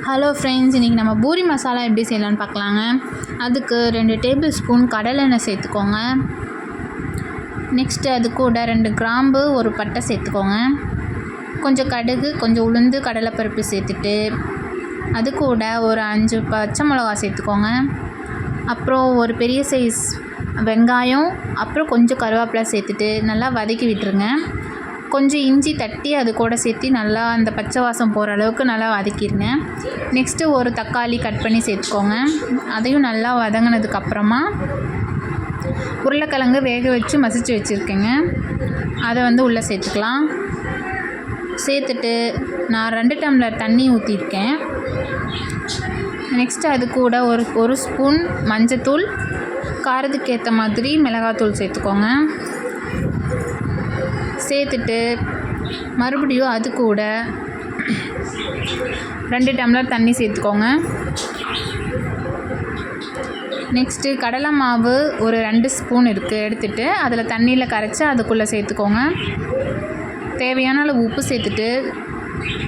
Hello friends, இன்றைக்கி நம்ம பூரி மசாலா எப்படி செய்யலான்னு பார்க்கலாங்க. அதுக்கு 2 டேபிள் ஸ்பூன் கடலெண்ணெய் சேர்த்துக்கோங்க. நெக்ஸ்ட்டு அது கூட 2 கிராம்பு, ஒரு பட்டை சேர்த்துக்கோங்க. கொஞ்சம் கடுகு, கொஞ்சம் உளுந்து, கடலைப்பருப்பு சேர்த்துட்டு அது கூட ஒரு 5 பச்சை மிளகா சேர்த்துக்கோங்க. அப்புறம் ஒரு பெரிய சைஸ் வெங்காயம், அப்புறம் கொஞ்சம் கருவேப்பிலை சேர்த்துட்டு நல்லா வதக்கி விட்டுருங்க. கொஞ்சம் இஞ்சி தட்டி அது கூட சேர்த்து நல்லா அந்த பச்சை வாசம் போகிற அளவுக்கு நல்லா வதக்கிடுங்க. நெக்ஸ்ட்டு ஒரு தக்காளி கட் பண்ணி சேர்த்துக்கோங்க. அதையும் நல்லா வதங்கினதுக்கப்புறமா உருளைக்கிழங்கு வேக வச்சு மசிச்சு வச்சுருக்கேங்க, அதை உள்ளே சேர்த்துக்கலாம். சேர்த்துட்டு நான் 2 டம்ளர் தண்ணி ஊற்றிருக்கேன். நெக்ஸ்ட்டு அது கூட ஒரு ஸ்பூன் மஞ்சத்தூள், காரத்துக்கு ஏற்ற மாதிரி மிளகாத்தூள் சேர்த்துக்கோங்க. சேர்த்துட்டு மறுபடியும் அது கூட 2 டம்ளர் தண்ணி சேர்த்துக்கோங்க. நெக்ஸ்ட்டு கடலை மாவு ஒரு 2 ஸ்பூன் எடுத்துகிட்டு அதில் தண்ணியில் கரைச்சி அதுக்குள்ளே சேர்த்துக்கோங்க. தேவையான அளவு உப்பு சேர்த்துட்டு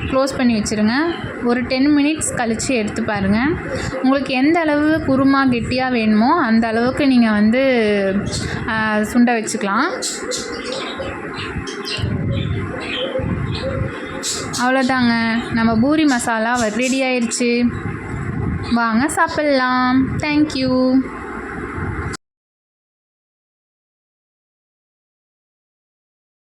க்ளோஸ் பண்ணி வச்சுருங்க. ஒரு 10 மினிட்ஸ் கழித்து எடுத்து பாருங்கள். உங்களுக்கு எந்த அளவு குருமா கெட்டியாக வேணுமோ அந்த அளவுக்கு நீங்கள் சுண்ட வச்சுக்கலாம். அவ்வளோதாங்க, நம்ம பூரி மசாலா ரெடி ஆயிடுச்சு. வாங்க சாப்பிட்லாம். தேங்க்யூ.